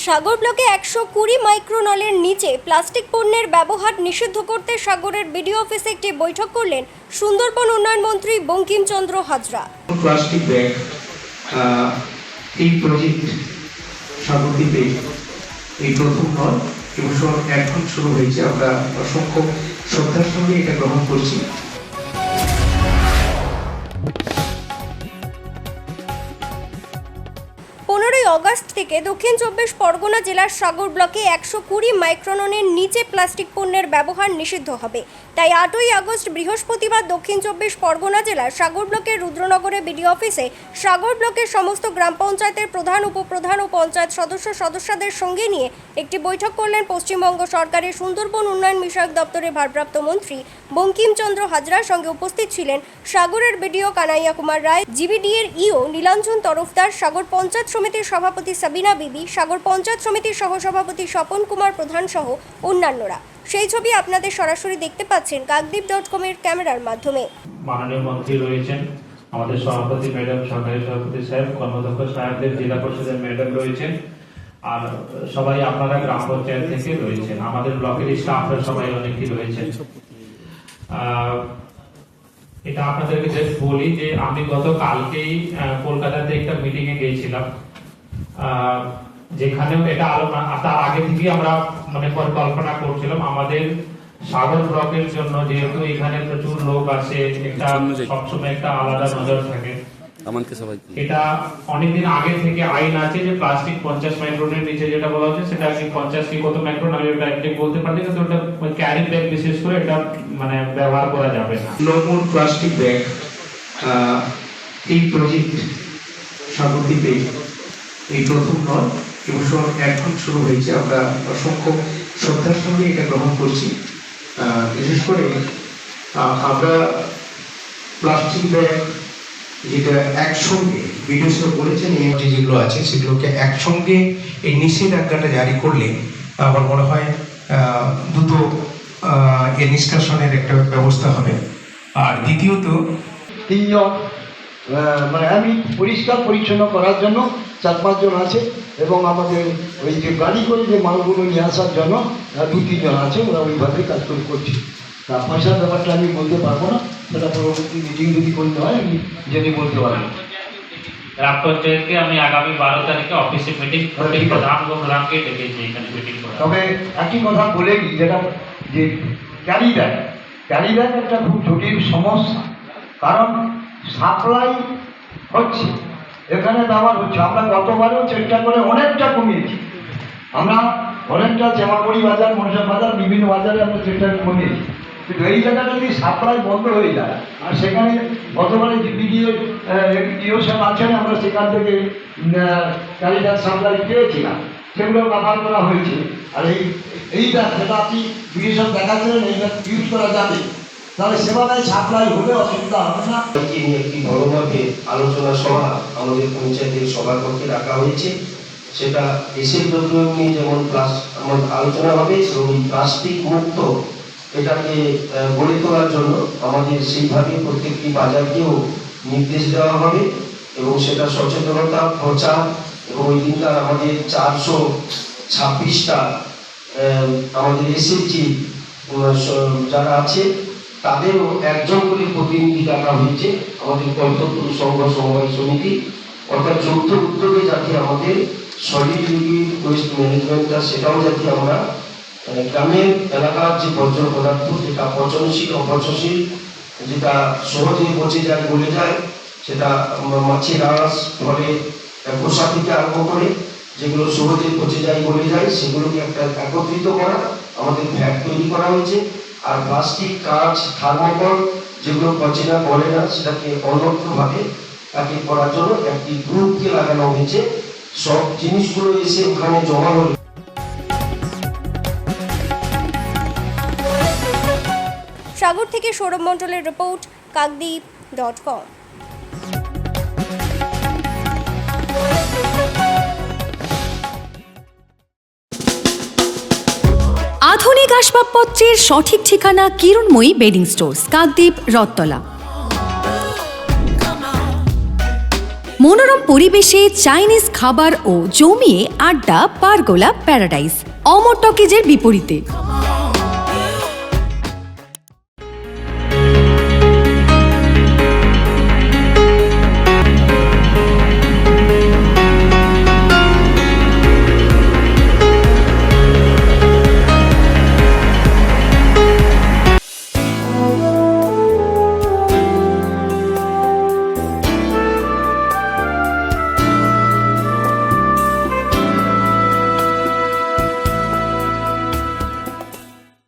সাগর ব্লকে 120 মাইক্রোনলের নিচে প্লাস্টিক পণ্যের ব্যবহার নিষিদ্ধ করতে সাগরের বিডিও অফিসে একটি বৈঠক করলেন সুন্দরবন উন্নয়ন মন্ত্রী বঙ্কিমচন্দ্র হাজরা। প্লাস্টিক ব্যাগ এই প্রজেক্ট সাগরদ্বীপে এই প্রথম নয় এবং এখন শুরু হয়েছে। আমরা অসংখ্য শ্রদ্ধার সঙ্গে এটা গ্রহণ করছি। 15ই অগস্ট থেকে দক্ষিণ 24 পরগনা জেলার সাগর ব্লকে 120 মাইক্রোননের নিচে প্লাস্টিক পণ্যের ব্যবহার নিষিদ্ধ হবে। তাই 8ই আগস্ট বৃহস্পতিবার দক্ষিণ 24 পরগনা জেলার সাগর ব্লকের রুদ্রনগরে বিডিও অফিসে সাগর ব্লকের সমস্ত গ্রাম পঞ্চায়েতের প্রধান, উপপ্রধান ও পঞ্চায়েত সদস্যদের সঙ্গে নিয়ে একটি বৈঠক করলেন পশ্চিমবঙ্গ সরকারের সুন্দরবন উন্নয়ন বিষয়ক দপ্তরের ভারপ্রাপ্ত মন্ত্রী বঙ্কিমচন্দ্র হাজরার। সঙ্গে উপস্থিত ছিলেন সাগরের বিডিও কানাইয়া কুমার রায়, জিবিডিএর ইও নীলাঞ্জন তরফদার, সাগর পঞ্চায়েত সমিতির সভাপতি সাবিনা বিবি, সাগর পঞ্চায়েত সমিতির সহসভাপতি স্বপন কুমার প্রধান সহ অন্যান্যরা। সেই ছবি আপনাদের সরাসরি দেখতে পাচ্ছেন কাকদ্বীপ.com এর ক্যামেরার মাধ্যমে। মাননীয় মন্ত্রী রয়েছেন, আমাদের সভাপতি ম্যাডাম, সরকারি সভাপতি সাহেব, কর্মদক্ষ সাহেবদের, জেলা পরিষদের ম্যাডাম রয়েছেন, আর সবাই আপনারা গ্রাম পঞ্চায়েত থেকে রয়েছেন, আমাদের ব্লকের স্টাফরা সবাই অনেকেই রয়েছেন। এটা আপনাদেরকে জাস্ট বলি যে আমি গতকালকেই কলকাতাতে একটা মিটিং এ গিয়েছিলাম, যেখানে এটা আলোচনা, তার আগে থেকে আমরা পরিকল্পনা করছিলাম আমাদের সাগর ব্লকের জন্য, যেহেতু এখানে প্রচুর লোক আসে, একটা সবসময় একটা আলাদা নজর থাকে। এটা অনেকদিন আগে থেকে আইন আছে যে প্লাস্টিক 50 মাইক্রনের নিচে যেটা বলা হচ্ছে সেটা কি 50 কি কত মাইক্রন আমি ওটা একটু বলতে পারি, কিন্তু ওটা ক্যারি ব্যাগ বিশেষ করে এটা ব্যবহার করা যাবে না। নো মোর প্লাস্টিক ব্যাগ এই প্রজেক্ট সাগরদ্বীপে এই প্রথম নয় এবং এখন শুরু হয়েছে। আমরা অসংখ্য শ্রদ্ধার সঙ্গে এটা গ্রহণ করছি। বিশেষ করে আমরা প্লাস্টিক ব্যাগ যেটা একসঙ্গে ভিডিও বলেছেন, এই যেগুলো আছে সেগুলোকে একসঙ্গে এই নিষেধাজ্ঞাটা জারি করলে আমার মনে হয় দ্রুত এর নিষ্কাশনের একটা ব্যবস্থা হবে। আর দ্বিতীয়ত তিনজন আমি পরিষ্কার পরিচ্ছন্ন করার জন্য 4-5 জন আছে, এবং আমাদের ওই যে গাড়ি করে যে মালগুলো নিয়ে আসার জন্য 2-3 জন আছে, ওরা ওইভাবে কাজ করছি। তা পয়সার ব্যাপারটা আমি বলতে পারবো না, সেটা পরবর্তী মিটিং যদি করতে হয় আমি যদি বলতে পারবো। গ্রাম পঞ্চায়েতকে আমি আগামী 12 তারিখে অফিসে মিটিং প্রধান গ্রামকে ডেকেছি এখানে মিটিং করা। তবে একই কথা বলে নিই, যেটা যে ক্যারি ব্যাগ একটা খুব জটিল সমস্যা, কারণ সাপ্লাই হচ্ছে, এখানে ব্যবহার হচ্ছে। আমরা গতবারেও চেষ্টা করে অনেকটা কমিয়েছি, আমরা অনেকটা জামাগুড়ি বাজার, মনসা বাজার, বিভিন্ন বাজারে আমরা চেষ্টা কমিয়েছি, কিন্তু এই জায়গাটা যদি সাপ্লাই বন্ধ হয়ে যায়, আর সেখানে গতবারে যে বিডিও সাহেব আছেন, আমরা সেখান থেকে ক্যারি ব্যাগ সাপ্লাই পেয়েছিলাম, সেগুলো ব্যবহার করা হয়েছে। আর এই ব্যাগ যেটা আপনি বিডিও সাহেব দেখাচ্ছিলেন, এই ব্যাগ ইউজ করা যাবে, তাহলে সেভাবে সাপ্লাই হলে অসুবিধা হবে না। একটি বড়ভাবে আলোচনা সভা আমাদের পঞ্চায়েতের সবার পক্ষে রাখা হয়েছে। সেটা দেশের প্রয়োগ নিয়ে যেমন আলোচনা হবে, এবং প্লাস্টিক মুক্ত এটাকে গড়ে তোলার জন্য আমাদের সেইভাবে প্রত্যেকটি বাজারকেও নির্দেশ দেওয়া হবে, এবং সেটা সচেতনতা প্রচার, এবং ওই দিনকার আমাদের 426টা আমাদের এসএসজি যারা আছে তাদেরও একজন করে প্রতিনিধি ডাকা হয়েছে আমাদের কর্তব্য সংঘ সমবায় সমিতি, অর্থাৎ যৌথ উদ্যোগে যাতে আমাদের সলিড লিকুইড ওয়েস্ট ম্যানেজমেন্টটা সেটাও যাতে আমরা গ্রামের এলাকার যে বর্জ্য পদার্থ, যেটা পচনশীল অপচনশীল, যেটা সহজে পচে যায়, গলে যায়, সেটা মাছের আঁশ, ফলে খোসা থেকে আরম্ভ করে যেগুলো সহজে পচে যায়, গলে যায়, সেগুলোকে একটা একত্রিত করা, আমাদের ভ্যাট তৈরি করা হয়েছে। আর প্লাস্টিক, কাঁচ, থার্মোকল যেগুলো পচে না, গলে না, সেটাকে অন্যভাবে তাকে করার জন্য একটি গ্রুপকে লাগানো হয়েছে। সব জিনিসগুলো এসে ওখানে জমা হল। সাগর থেকে সৌরভ মণ্ডলের রিপোর্ট, কাকদ্বীপ.com। আধুনিক আসবাবপত্রের সঠিক ঠিকানা কিরণময়ী বেডিং স্টোর্স, কাকদ্বীপ, রথতলা। মনোরম পরিবেশে চাইনিজ খাবার ও জমিয়ে আড্ডা পারগোলা প্যারাডাইস। অমর টকিজের বিপরীতে